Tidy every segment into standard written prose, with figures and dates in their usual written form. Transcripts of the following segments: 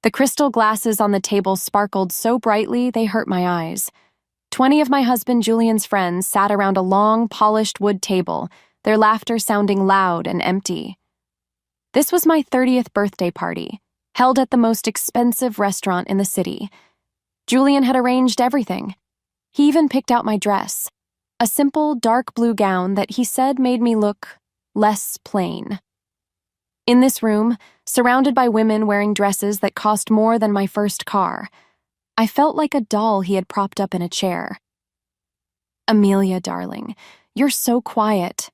The crystal glasses on the table sparkled so brightly they hurt my eyes. 20 of my husband Julian's friends sat around a long, polished wood table, their laughter sounding loud and empty. This was my 30th birthday party, held at the most expensive restaurant in the city. Julian had arranged everything. He even picked out my dress, a simple dark blue gown that he said made me look less plain. In this room, surrounded by women wearing dresses that cost more than my first car, I felt like a doll he had propped up in a chair. "Amelia, darling, you're so quiet,"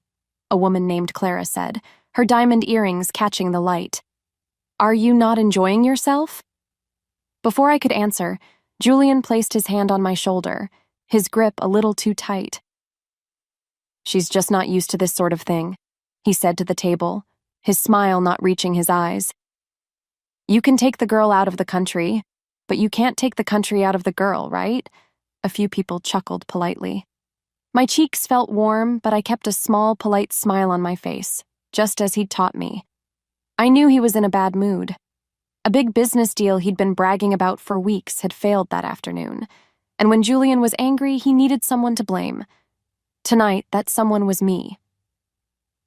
a woman named Clara said, her diamond earrings catching the light. "Are you not enjoying yourself?" Before I could answer, Julian placed his hand on my shoulder, his grip a little too tight. "She's just not used to this sort of thing," he said to the table, his smile not reaching his eyes. "You can take the girl out of the country, but you can't take the country out of the girl, right?" A few people chuckled politely. My cheeks felt warm, but I kept a small, polite smile on my face, just as he'd taught me. I knew he was in a bad mood. A big business deal he'd been bragging about for weeks had failed that afternoon, and when Julian was angry, he needed someone to blame. Tonight, that someone was me.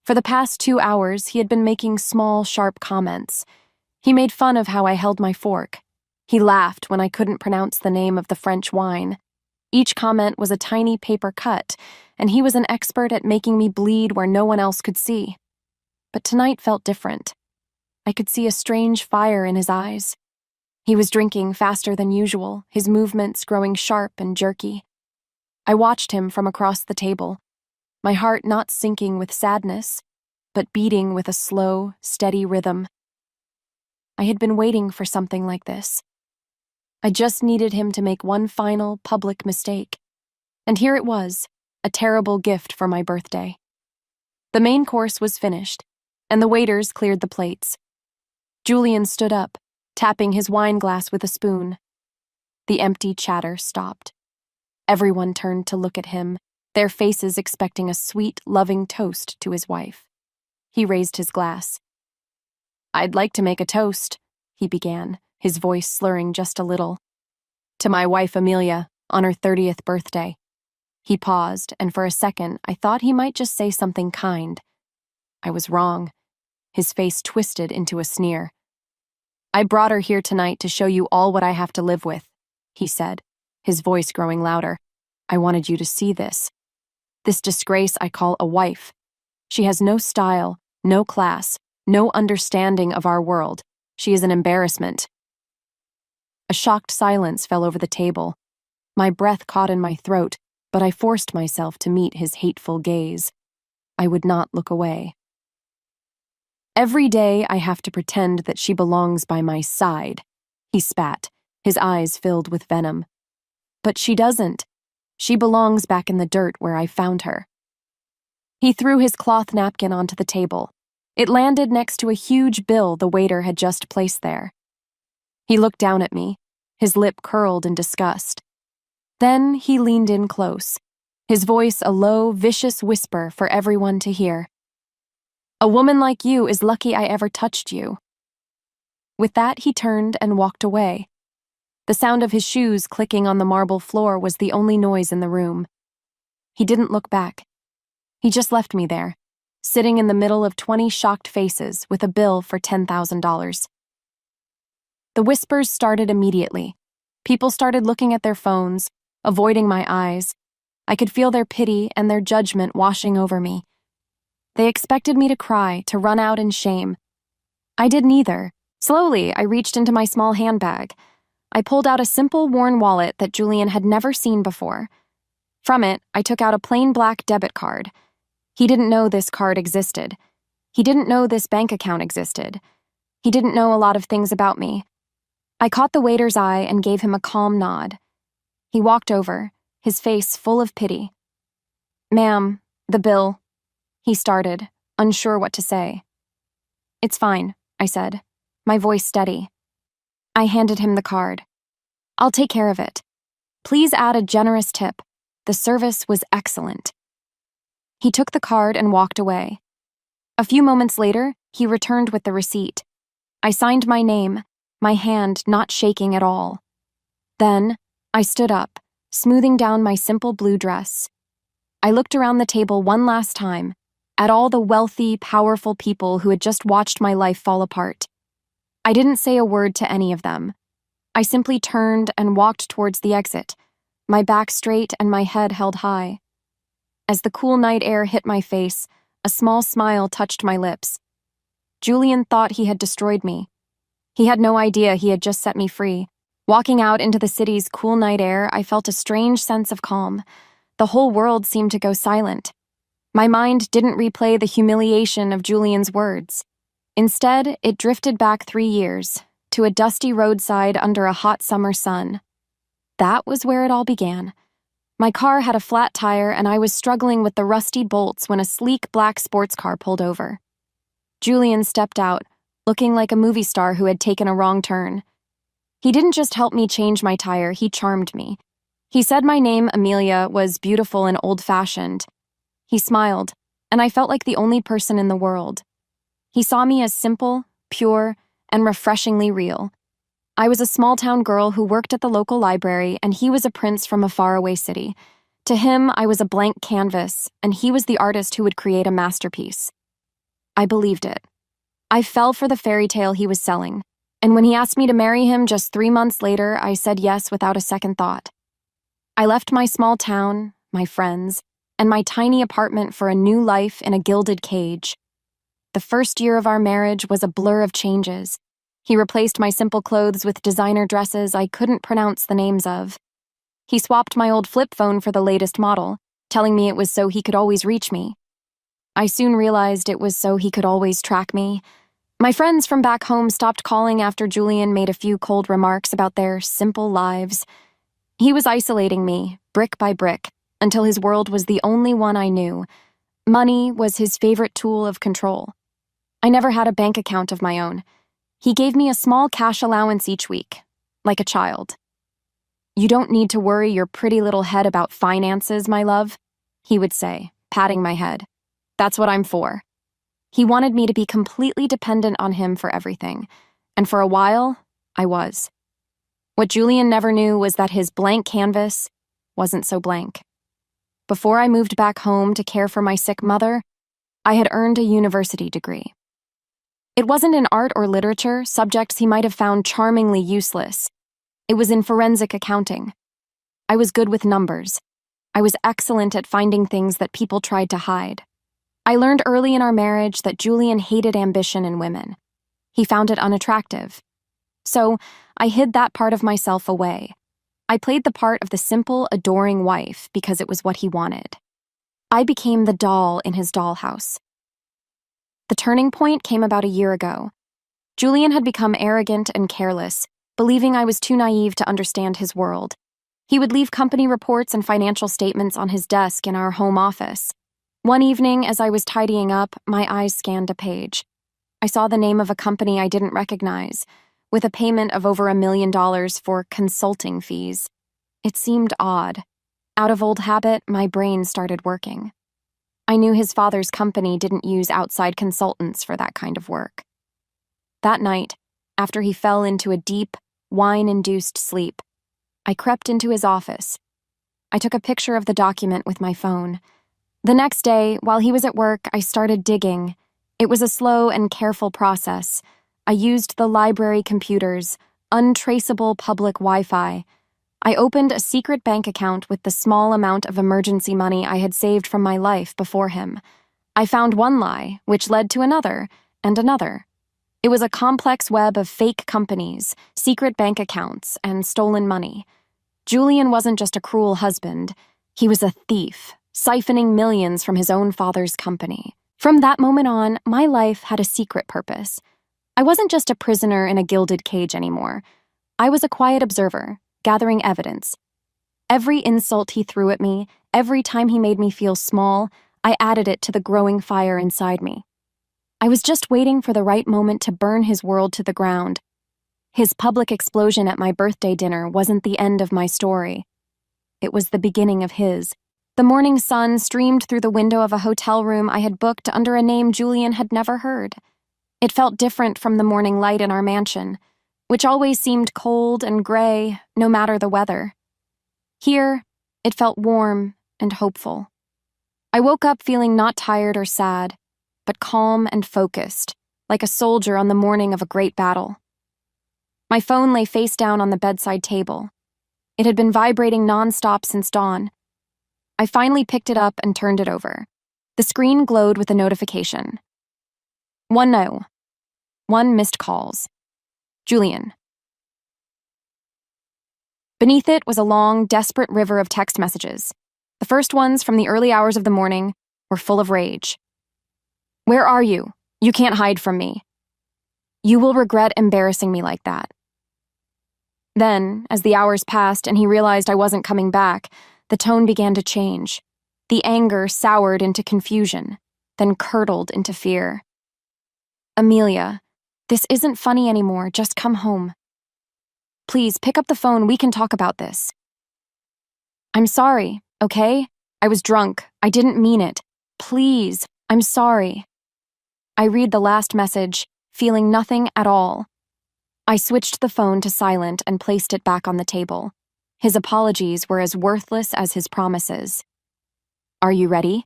For the past 2 hours, he had been making small, sharp comments. He made fun of how I held my fork. He laughed when I couldn't pronounce the name of the French wine. Each comment was a tiny paper cut, and he was an expert at making me bleed where no one else could see. But tonight felt different. I could see a strange fire in his eyes. He was drinking faster than usual, his movements growing sharp and jerky. I watched him from across the table, my heart not sinking with sadness, but beating with a slow, steady rhythm. I had been waiting for something like this. I just needed him to make one final, public mistake. And here it was, a terrible gift for my birthday. The main course was finished, and the waiters cleared the plates. Julian stood up, tapping his wine glass with a spoon. The empty chatter stopped. Everyone turned to look at him, their faces expecting a sweet, loving toast to his wife. He raised his glass. "I'd like to make a toast," he began, his voice slurring just a little. "To my wife Amelia, on her 30th birthday." He paused, and for a second I thought he might just say something kind. I was wrong. His face twisted into a sneer. "I brought her here tonight to show you all what I have to live with," he said, his voice growing louder. "I wanted you to see this. This disgrace I call a wife. She has no style, no class, no understanding of our world. She is an embarrassment." A shocked silence fell over the table. My breath caught in my throat, but I forced myself to meet his hateful gaze. I would not look away. "Every day I have to pretend that she belongs by my side," he spat, his eyes filled with venom. "But she doesn't. She belongs back in the dirt where I found her." He threw his cloth napkin onto the table. It landed next to a huge bill the waiter had just placed there. He looked down at me, his lip curled in disgust. Then he leaned in close, his voice a low, vicious whisper for everyone to hear. "A woman like you is lucky I ever touched you." With that, he turned and walked away. The sound of his shoes clicking on the marble floor was the only noise in the room. He didn't look back. He just left me there, sitting in the middle of 20 shocked faces with a bill for $10,000. The whispers started immediately. People started looking at their phones, avoiding my eyes. I could feel their pity and their judgment washing over me. They expected me to cry, to run out in shame. I did neither. Slowly, I reached into my small handbag. I pulled out a simple, worn wallet that Julian had never seen before. From it, I took out a plain black debit card. He didn't know this card existed. He didn't know this bank account existed. He didn't know a lot of things about me. I caught the waiter's eye and gave him a calm nod. He walked over, his face full of pity. "Ma'am, the bill," he started, unsure what to say. "It's fine," I said, my voice steady. I handed him the card. "I'll take care of it. Please add a generous tip. The service was excellent." He took the card and walked away. A few moments later, he returned with the receipt. I signed my name, my hand not shaking at all. Then, I stood up, smoothing down my simple blue dress. I looked around the table one last time, at all the wealthy, powerful people who had just watched my life fall apart. I didn't say a word to any of them. I simply turned and walked towards the exit, my back straight and my head held high. As the cool night air hit my face, a small smile touched my lips. Julian thought he had destroyed me. He had no idea he had just set me free. Walking out into the city's cool night air, I felt a strange sense of calm. The whole world seemed to go silent. My mind didn't replay the humiliation of Julian's words. Instead, it drifted back 3 years, to a dusty roadside under a hot summer sun. That was where it all began. My car had a flat tire and I was struggling with the rusty bolts when a sleek black sports car pulled over. Julian stepped out, looking like a movie star who had taken a wrong turn. He didn't just help me change my tire, he charmed me. He said my name, Amelia, was beautiful and old-fashioned. He smiled, and I felt like the only person in the world. He saw me as simple, pure, and refreshingly real. I was a small-town girl who worked at the local library, and he was a prince from a faraway city. To him, I was a blank canvas, and he was the artist who would create a masterpiece. I believed it. I fell for the fairy tale he was selling, and when he asked me to marry him just 3 months later, I said yes without a second thought. I left my small town, my friends, and my tiny apartment for a new life in a gilded cage. The first year of our marriage was a blur of changes. He replaced my simple clothes with designer dresses I couldn't pronounce the names of. He swapped my old flip phone for the latest model, telling me it was so he could always reach me. I soon realized it was so he could always track me. My friends from back home stopped calling after Julian made a few cold remarks about their simple lives. He was isolating me, brick by brick, until his world was the only one I knew. Money was his favorite tool of control. I never had a bank account of my own. He gave me a small cash allowance each week, like a child. "You don't need to worry your pretty little head about finances, my love," he would say, patting my head. "That's what I'm for." He wanted me to be completely dependent on him for everything, and for a while, I was. What Julian never knew was that his blank canvas wasn't so blank. Before I moved back home to care for my sick mother, I had earned a university degree. It wasn't in art or literature, subjects he might have found charmingly useless. It was in forensic accounting. I was good with numbers. I was excellent at finding things that people tried to hide. I learned early in our marriage that Julian hated ambition in women. He found it unattractive. So, I hid that part of myself away. I played the part of the simple, adoring wife because it was what he wanted. I became the doll in his dollhouse. The turning point came about a year ago. Julian had become arrogant and careless, believing I was too naive to understand his world. He would leave company reports and financial statements on his desk in our home office. One evening, as I was tidying up, my eyes scanned a page. I saw the name of a company I didn't recognize, with a payment of over $1 million for consulting fees. It seemed odd. Out of old habit, my brain started working. I knew his father's company didn't use outside consultants for that kind of work. That night, after he fell into a deep, wine-induced sleep, I crept into his office. I took a picture of the document with my phone. The next day, while he was at work, I started digging. It was a slow and careful process. I used the library computer's untraceable public Wi-Fi. I opened a secret bank account with the small amount of emergency money I had saved from my life before him. I found one lie, which led to another, and another. It was a complex web of fake companies, secret bank accounts, and stolen money. Julian wasn't just a cruel husband. He was a thief, siphoning millions from his own father's company. From that moment on, my life had a secret purpose. I wasn't just a prisoner in a gilded cage anymore. I was a quiet observer, gathering evidence. Every insult he threw at me, every time he made me feel small, I added it to the growing fire inside me. I was just waiting for the right moment to burn his world to the ground. His public explosion at my birthday dinner wasn't the end of my story. It was the beginning of his. The morning sun streamed through the window of a hotel room I had booked under a name Julian had never heard. It felt different from the morning light in our mansion. which always seemed cold and gray, no matter the weather. Here, it felt warm and hopeful. I woke up feeling not tired or sad, but calm and focused, like a soldier on the morning of a great battle. My phone lay face down on the bedside table. It had been vibrating nonstop since dawn. I finally picked it up and turned it over. The screen glowed with a notification. 1 no. 1 missed calls. Julian. Beneath it was a long, desperate river of text messages. The first ones, from the early hours of the morning, were full of rage. Where are you? You can't hide from me. You will regret embarrassing me like that. Then, as the hours passed and he realized I wasn't coming back, the tone began to change. The anger soured into confusion, then curdled into fear. Amelia, this isn't funny anymore. Just come home. Please, pick up the phone. We can talk about this. I'm sorry, okay? I was drunk. I didn't mean it. Please, I'm sorry. I read the last message, feeling nothing at all. I switched the phone to silent and placed it back on the table. His apologies were as worthless as his promises. Are you ready?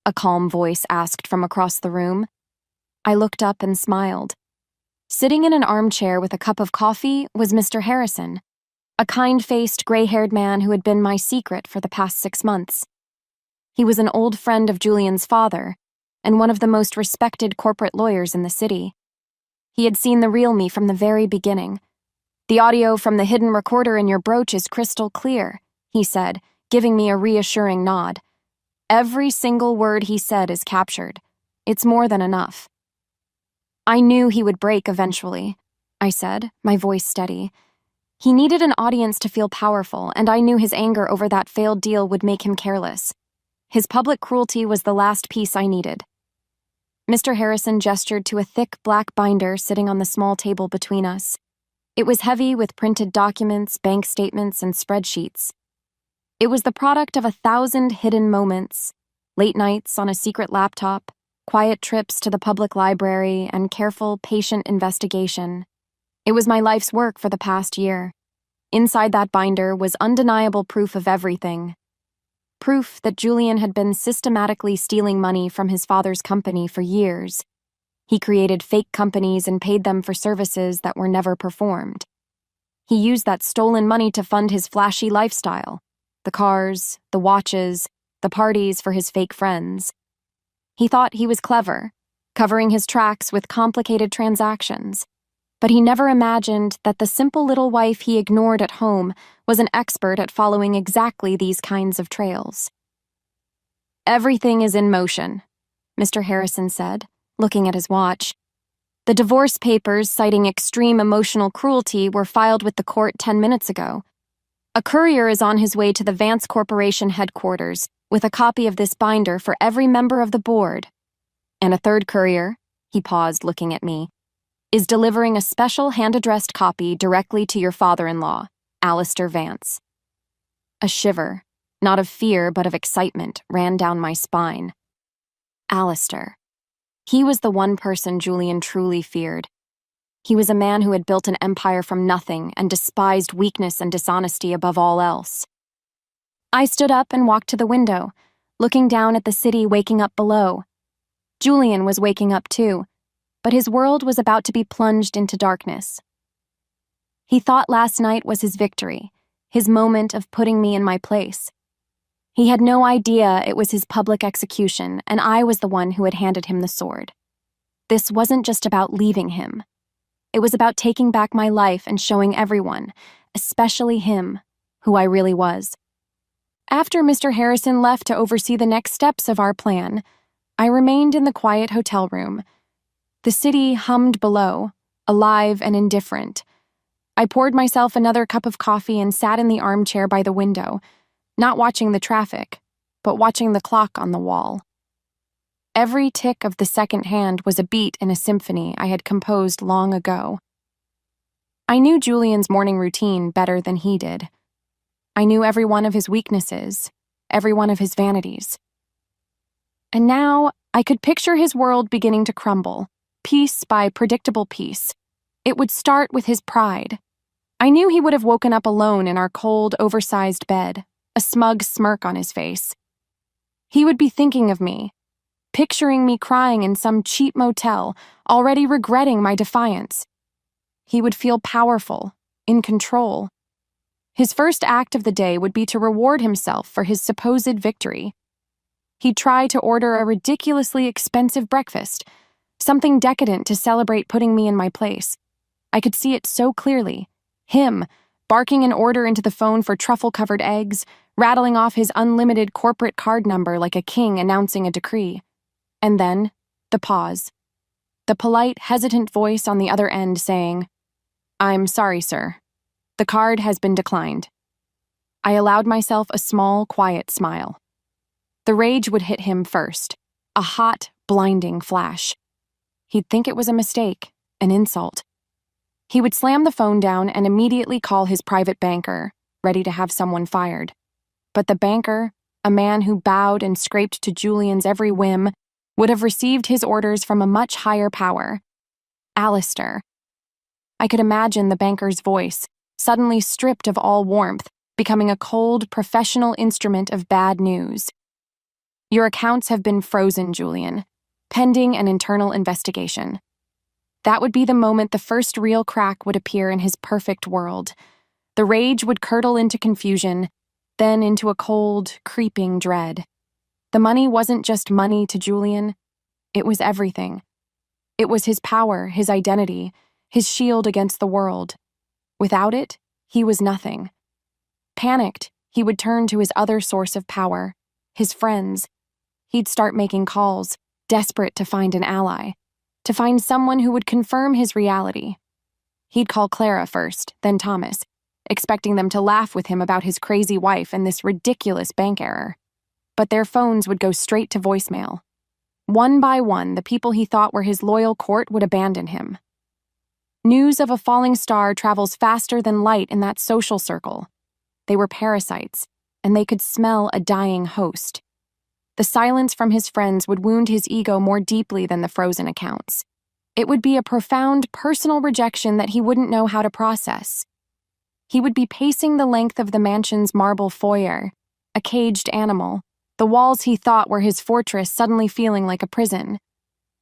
A calm voice asked from across the room. I looked up and smiled. Sitting in an armchair with a cup of coffee was Mr. Harrison, a kind-faced, gray-haired man who had been my secret for the past 6 months. He was an old friend of Julian's father and one of the most respected corporate lawyers in the city. He had seen the real me from the very beginning. The audio from the hidden recorder in your brooch is crystal clear, he said, giving me a reassuring nod. Every single word he said is captured. It's more than enough. I knew he would break eventually, I said, my voice steady. He needed an audience to feel powerful, and I knew his anger over that failed deal would make him careless. His public cruelty was the last piece I needed. Mr. Harrison gestured to a thick black binder sitting on the small table between us. It was heavy with printed documents, bank statements, and spreadsheets. It was the product of 1,000 hidden moments, late nights on a secret laptop, quiet trips to the public library, and careful, patient investigation. It was my life's work for the past year. Inside that binder was undeniable proof of everything. Proof that Julian had been systematically stealing money from his father's company for years. He created fake companies and paid them for services that were never performed. He used that stolen money to fund his flashy lifestyle, the cars, the watches, the parties for his fake friends. He thought he was clever, covering his tracks with complicated transactions. But he never imagined that the simple little wife he ignored at home was an expert at following exactly these kinds of trails. Everything is in motion, Mr. Harrison said, looking at his watch. The divorce papers citing extreme emotional cruelty were filed with the court 10 minutes ago. A courier is on his way to the Vance Corporation headquarters with a copy of this binder for every member of the board. And a third courier, he paused looking at me, is delivering a special hand-addressed copy directly to your father-in-law, Alistair Vance. A shiver, not of fear but of excitement, ran down my spine. Alistair. He was the one person Julian truly feared. He was a man who had built an empire from nothing and despised weakness and dishonesty above all else. I stood up and walked to the window, looking down at the city waking up below. Julian was waking up too, but his world was about to be plunged into darkness. He thought last night was his victory, his moment of putting me in my place. He had no idea it was his public execution, and I was the one who had handed him the sword. This wasn't just about leaving him. It was about taking back my life and showing everyone, especially him, who I really was. After Mr. Harrison left to oversee the next steps of our plan, I remained in the quiet hotel room. The city hummed below, alive and indifferent. I poured myself another cup of coffee and sat in the armchair by the window, not watching the traffic, but watching the clock on the wall. Every tick of the second hand was a beat in a symphony I had composed long ago. I knew Julian's morning routine better than he did. I knew every one of his weaknesses, every one of his vanities. And now I could picture his world beginning to crumble, piece by predictable piece. It would start with his pride. I knew he would have woken up alone in our cold, oversized bed, a smug smirk on his face. He would be thinking of me, picturing me crying in some cheap motel, already regretting my defiance. He would feel powerful, in control. His first act of the day would be to reward himself for his supposed victory. He'd try to order a ridiculously expensive breakfast, something decadent to celebrate putting me in my place. I could see it so clearly. Him, barking an order into the phone for truffle-covered eggs, rattling off his unlimited corporate card number like a king announcing a decree. And then, the pause. The polite, hesitant voice on the other end saying, "I'm sorry, sir. The card has been declined." I allowed myself a small, quiet smile. The rage would hit him first, a hot, blinding flash. He'd think it was a mistake, an insult. He would slam the phone down and immediately call his private banker, ready to have someone fired. But the banker, a man who bowed and scraped to Julian's every whim, would have received his orders from a much higher power. Alistair. I could imagine the banker's voice, suddenly stripped of all warmth, becoming a cold, professional instrument of bad news. "Your accounts have been frozen, Julian, pending an internal investigation." That would be the moment the first real crack would appear in his perfect world. The rage would curdle into confusion, then into a cold, creeping dread. The money wasn't just money to Julian. It was everything. It was his power, his identity, his shield against the world. Without it, he was nothing. Panicked, he would turn to his other source of power, his friends. He'd start making calls, desperate to find an ally, to find someone who would confirm his reality. He'd call Clara first, then Thomas, expecting them to laugh with him about his crazy wife and this ridiculous bank error. But their phones would go straight to voicemail. One by one, the people he thought were his loyal court would abandon him. News of a falling star travels faster than light in that social circle. They were parasites, and they could smell a dying host. The silence from his friends would wound his ego more deeply than the frozen accounts. It would be a profound personal rejection that he wouldn't know how to process. He would be pacing the length of the mansion's marble foyer, a caged animal, the walls he thought were his fortress suddenly feeling like a prison.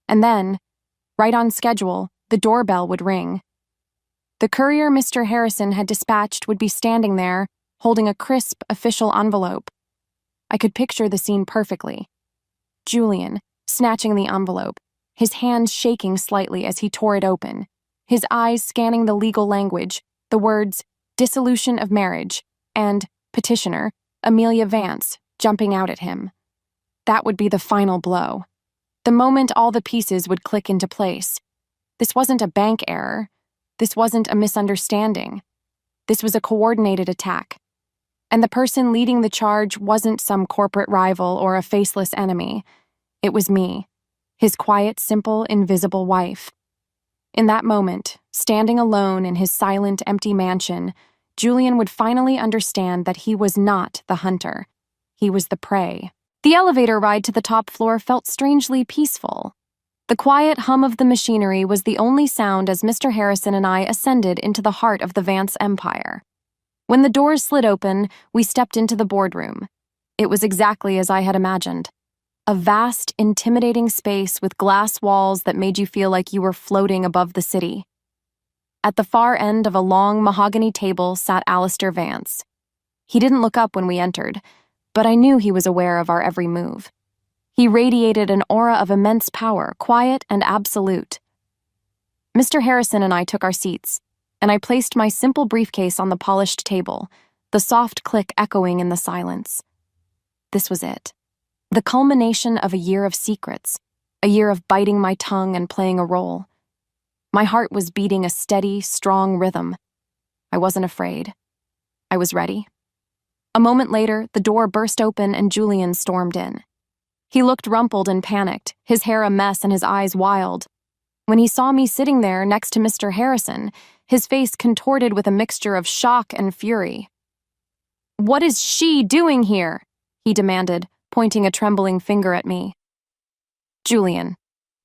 And then, right on schedule, the doorbell would ring. The courier Mr. Harrison had dispatched would be standing there, holding a crisp, official envelope. I could picture the scene perfectly. Julian, snatching the envelope, his hands shaking slightly as he tore it open, his eyes scanning the legal language, the words, "dissolution of marriage," and petitioner, Amelia Vance, jumping out at him. That would be the final blow. The moment all the pieces would click into place. This wasn't a bank error. This wasn't a misunderstanding. This was a coordinated attack. And the person leading the charge wasn't some corporate rival or a faceless enemy. It was me, his quiet, simple, invisible wife. In that moment, standing alone in his silent, empty mansion, Julian would finally understand that he was not the hunter. He was the prey. The elevator ride to the top floor felt strangely peaceful. The quiet hum of the machinery was the only sound as Mr. Harrison and I ascended into the heart of the Vance empire. When the doors slid open, we stepped into the boardroom. It was exactly as I had imagined. A vast, intimidating space with glass walls that made you feel like you were floating above the city. At the far end of a long mahogany table sat Alistair Vance. He didn't look up when we entered, but I knew he was aware of our every move. He radiated an aura of immense power, quiet and absolute. Mr. Harrison and I took our seats, and I placed my simple briefcase on the polished table, the soft click echoing in the silence. This was it. The culmination of a year of secrets, a year of biting my tongue and playing a role. My heart was beating a steady, strong rhythm. I wasn't afraid. I was ready. A moment later, the door burst open and Julian stormed in. He looked rumpled and panicked, his hair a mess and his eyes wild. When he saw me sitting there next to Mr. Harrison, his face contorted with a mixture of shock and fury. "What is she doing here?" he demanded, pointing a trembling finger at me. "Julian,"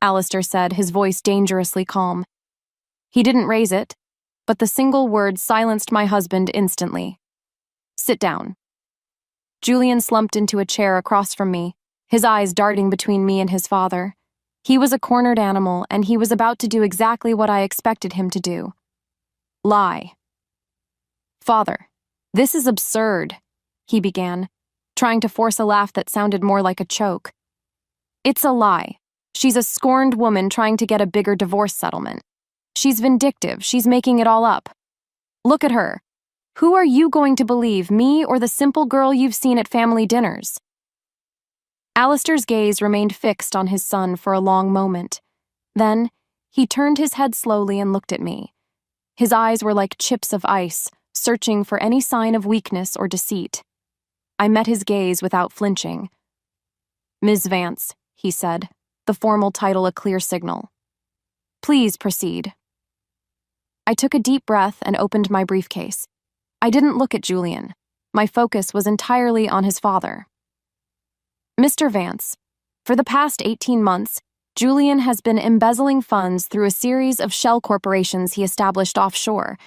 Alistair said, his voice dangerously calm. He didn't raise it, but the single word silenced my husband instantly. Sit down. Julian slumped into a chair across from me, his eyes darting between me and his father. He was a cornered animal, and he was about to do exactly what I expected him to do. Lie. Father, this is absurd, he began, trying to force a laugh that sounded more like a choke. It's a lie. She's a scorned woman trying to get a bigger divorce settlement. She's vindictive. She's making it all up. Look at her. Who are you going to believe, me or the simple girl you've seen at family dinners? Alistair's gaze remained fixed on his son for a long moment. Then, he turned his head slowly and looked at me. His eyes were like chips of ice, searching for any sign of weakness or deceit. I met his gaze without flinching. Ms. Vance, he said, the formal title a clear signal. Please proceed. I took a deep breath and opened my briefcase. I didn't look at Julian. My focus was entirely on his father. Mr. Vance, for the past 18 months, Julian has been embezzling funds through a series of shell corporations he established offshore.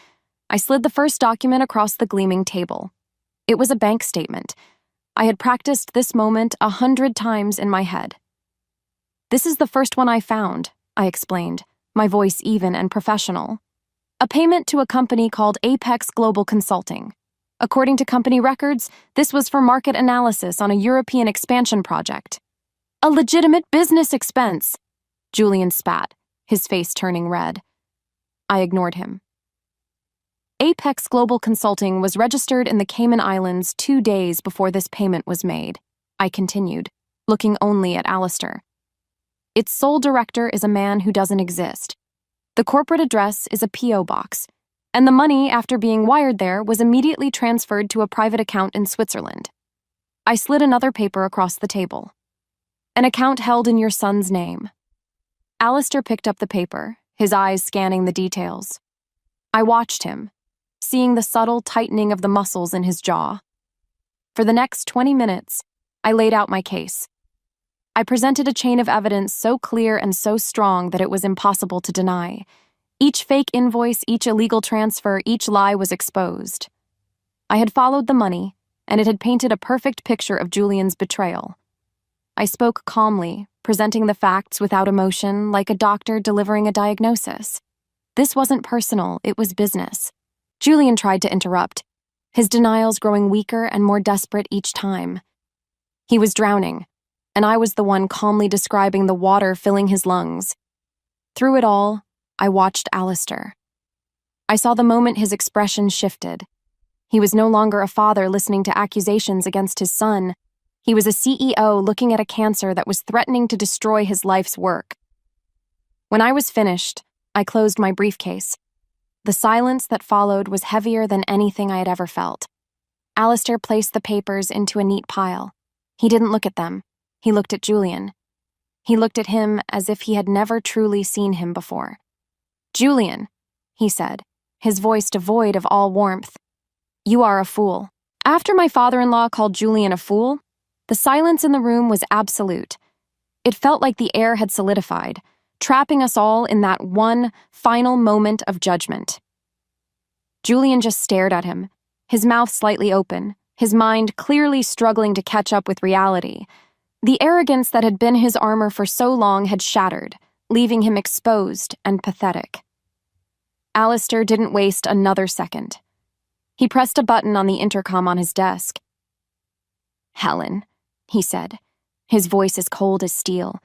I slid the first document across the gleaming table. It was a bank statement. I had practiced this moment 100 times in my head. This is the first one I found, I explained, my voice even and professional. A payment to a company called Apex Global Consulting. According to company records, this was for market analysis on a European expansion project. A legitimate business expense, Julian spat, his face turning red. I ignored him. Apex Global Consulting was registered in the Cayman Islands 2 days before this payment was made, I continued, looking only at Alistair. Its sole director is a man who doesn't exist. The corporate address is a P.O. box, and the money, after being wired there, was immediately transferred to a private account in Switzerland. I slid another paper across the table. An account held in your son's name. Alistair picked up the paper, his eyes scanning the details. I watched him, seeing the subtle tightening of the muscles in his jaw. For the next 20 minutes, I laid out my case. I presented a chain of evidence so clear and so strong that it was impossible to deny. Each fake invoice, each illegal transfer, each lie was exposed. I had followed the money, and it had painted a perfect picture of Julian's betrayal. I spoke calmly, presenting the facts without emotion, like a doctor delivering a diagnosis. This wasn't personal, it was business. Julian tried to interrupt, his denials growing weaker and more desperate each time. He was drowning, and I was the one calmly describing the water filling his lungs. Through it all, I watched Alistair. I saw the moment his expression shifted. He was no longer a father listening to accusations against his son. He was a CEO looking at a cancer that was threatening to destroy his life's work. When I was finished, I closed my briefcase. The silence that followed was heavier than anything I had ever felt. Alistair placed the papers into a neat pile. He didn't look at them. He looked at Julian. He looked at him as if he had never truly seen him before. Julian, he said, his voice devoid of all warmth. You are a fool. After my father-in-law called Julian a fool, the silence in the room was absolute. It felt like the air had solidified, trapping us all in that one final moment of judgment. Julian just stared at him, his mouth slightly open, his mind clearly struggling to catch up with reality. The arrogance that had been his armor for so long had shattered, leaving him exposed and pathetic. Alistair didn't waste another second. He pressed a button on the intercom on his desk. Helen, he said, his voice as cold as steel.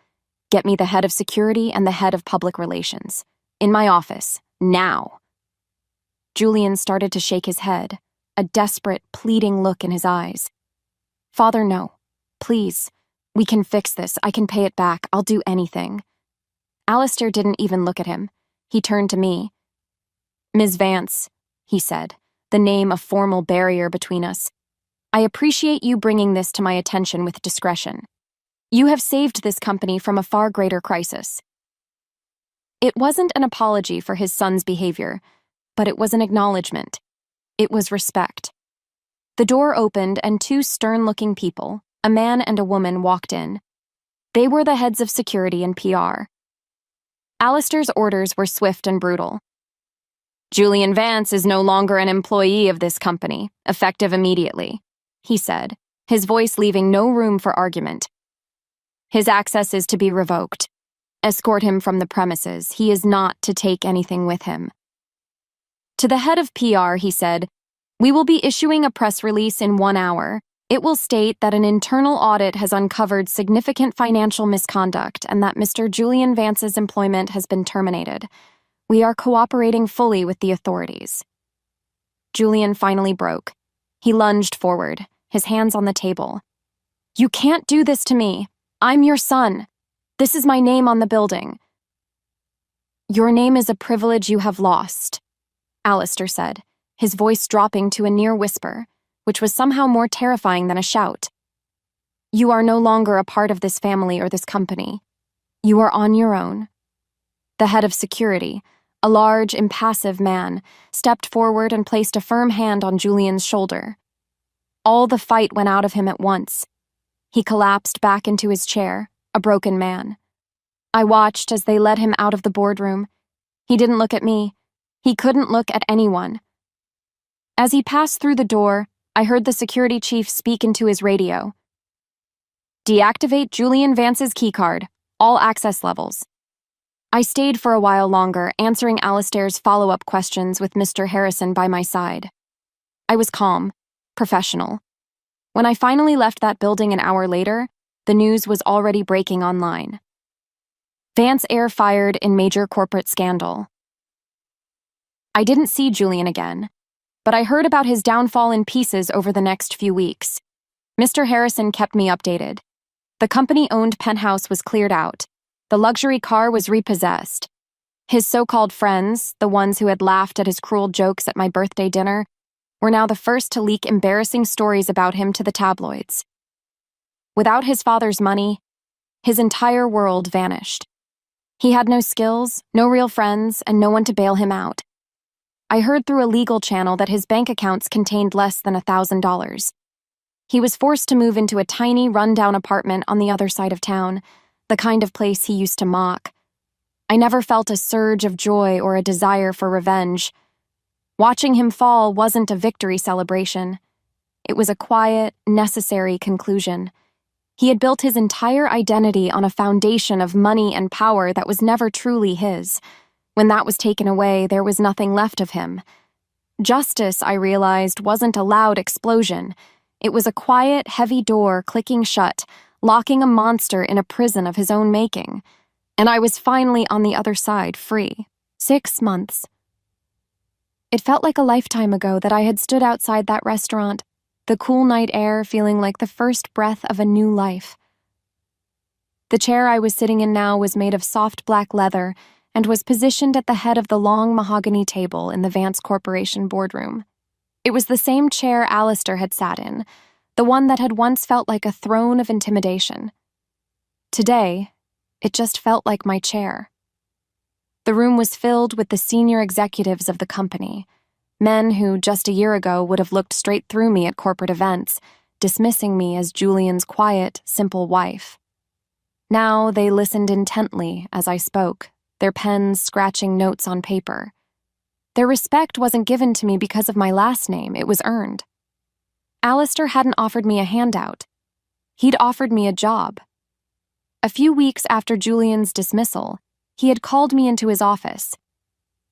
Get me the head of security and the head of public relations. In my office, now. Julian started to shake his head, a desperate, pleading look in his eyes. Father, no. Please. We can fix this. I can pay it back. I'll do anything. Alistair didn't even look at him. He turned to me. Ms. Vance, he said, the name a formal barrier between us. I appreciate you bringing this to my attention with discretion. You have saved this company from a far greater crisis. It wasn't an apology for his son's behavior, but it was an acknowledgement. It was respect. The door opened and 2 stern-looking people, a man and a woman, walked in. They were the heads of security and PR. Alistair's orders were swift and brutal. Julian Vance is no longer an employee of this company, effective immediately, he said, his voice leaving no room for argument. His access is to be revoked. Escort him from the premises. He is not to take anything with him. To the head of PR, he said, "We will be issuing a press release in 1 hour. It will state that an internal audit has uncovered significant financial misconduct and that Mr. Julian Vance's employment has been terminated. We are cooperating fully with the authorities." Julian finally broke. He lunged forward, his hands on the table. "You can't do this to me. I'm your son. This is my name on the building." "Your name is a privilege you have lost," Alistair said, his voice dropping to a near whisper, which was somehow more terrifying than a shout. "You are no longer a part of this family or this company. You are on your own." The head of security, a large, impassive man, stepped forward and placed a firm hand on Julian's shoulder. All the fight went out of him at once. He collapsed back into his chair, a broken man. I watched as they led him out of the boardroom. He didn't look at me. He couldn't look at anyone. As he passed through the door, I heard the security chief speak into his radio. "Deactivate Julian Vance's keycard, all access levels." I stayed for a while longer, answering Alistair's follow-up questions with Mr. Harrison by my side. I was calm, professional. When I finally left that building an hour later, the news was already breaking online. Vance Air fired in major corporate scandal. I didn't see Julian again, but I heard about his downfall in pieces over the next few weeks. Mr. Harrison kept me updated. The company-owned penthouse was cleared out. The luxury car was repossessed. His so-called friends, the ones who had laughed at his cruel jokes at my birthday dinner, were now the first to leak embarrassing stories about him to the tabloids. Without his father's money, his entire world vanished. He had no skills, no real friends, and no one to bail him out. I heard through a legal channel that his bank accounts contained less than $1,000. He was forced to move into a tiny, run-down apartment on the other side of town, the kind of place he used to mock. I never felt a surge of joy or a desire for revenge. Watching him fall wasn't a victory celebration. It was a quiet, necessary conclusion. He had built his entire identity on a foundation of money and power that was never truly his. When that was taken away, there was nothing left of him. Justice, I realized, wasn't a loud explosion. It was a quiet, heavy door clicking shut, locking a monster in a prison of his own making. And I was finally on the other side, free. 6 months. It felt like a lifetime ago that I had stood outside that restaurant, the cool night air feeling like the first breath of a new life. The chair I was sitting in now was made of soft black leather and was positioned at the head of the long mahogany table in the Vance Corporation boardroom. It was the same chair Alistair had sat in, the one that had once felt like a throne of intimidation. Today, it just felt like my chair. The room was filled with the senior executives of the company, men who just a year ago would have looked straight through me at corporate events, dismissing me as Julian's quiet, simple wife. Now they listened intently as I spoke, their pens scratching notes on paper. Their respect wasn't given to me because of my last name, it was earned. Alistair hadn't offered me a handout. He'd offered me a job. A few weeks after Julian's dismissal, he had called me into his office.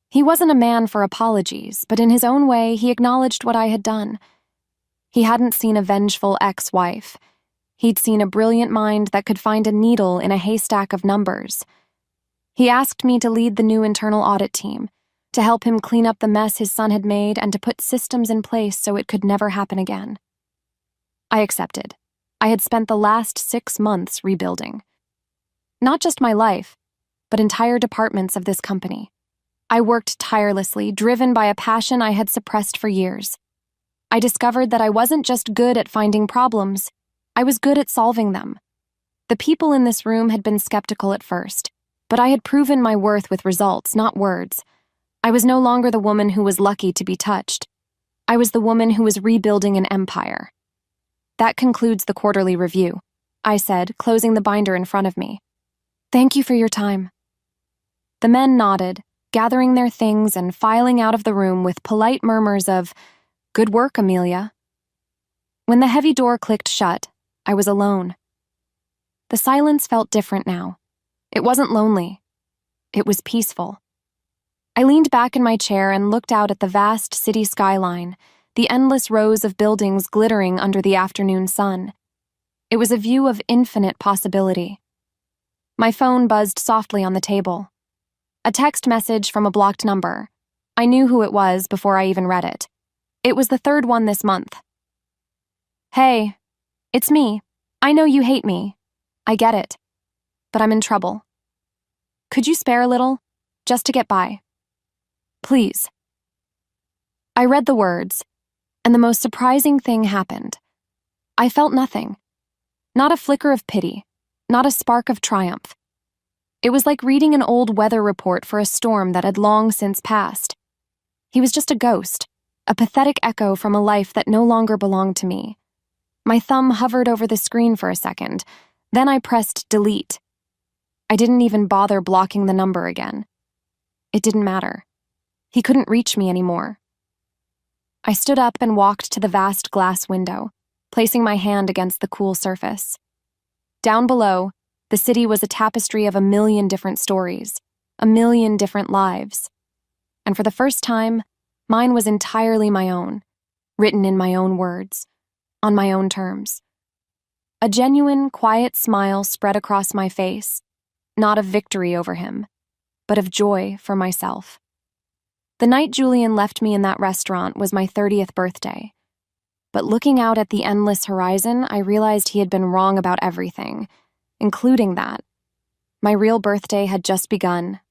He wasn't a man for apologies, but in his own way, he acknowledged what I had done. He hadn't seen a vengeful ex-wife. He'd seen a brilliant mind that could find a needle in a haystack of numbers. He asked me to lead the new internal audit team, to help him clean up the mess his son had made and to put systems in place so it could never happen again. I accepted. I had spent the last 6 months rebuilding. Not just my life, but entire departments of this company. I worked tirelessly, driven by a passion I had suppressed for years. I discovered that I wasn't just good at finding problems, I was good at solving them. The people in this room had been skeptical at first, but I had proven my worth with results, not words. I was no longer the woman who was lucky to be touched. I was the woman who was rebuilding an empire. That concludes the quarterly review, I said, closing the binder in front of me. Thank you for your time. The men nodded, gathering their things and filing out of the room with polite murmurs of, "Good work, Amelia." When the heavy door clicked shut, I was alone. The silence felt different now. It wasn't lonely. It was peaceful. I leaned back in my chair and looked out at the vast city skyline, the endless rows of buildings glittering under the afternoon sun. It was a view of infinite possibility. My phone buzzed softly on the table. A text message from a blocked number. I knew who it was before I even read it. It was the third one this month. "Hey, it's me. I know you hate me. I get it. But I'm in trouble. Could you spare a little, just to get by? Please." I read the words, and the most surprising thing happened. I felt nothing. Not a flicker of pity, not a spark of triumph. It was like reading an old weather report for a storm that had long since passed. He was just a ghost, a pathetic echo from a life that no longer belonged to me. My thumb hovered over the screen for a second, then I pressed delete. I didn't even bother blocking the number again. It didn't matter. He couldn't reach me anymore. I stood up and walked to the vast glass window, placing my hand against the cool surface. Down below, the city was a tapestry of 1,000,000 different stories, 1,000,000 different lives. And for the first time, mine was entirely my own, written in my own words, on my own terms. A genuine, quiet smile spread across my face, not of victory over him, but of joy for myself. The night Julian left me in that restaurant was my 30th birthday. But looking out at the endless horizon, I realized he had been wrong about everything, including that. My real birthday had just begun,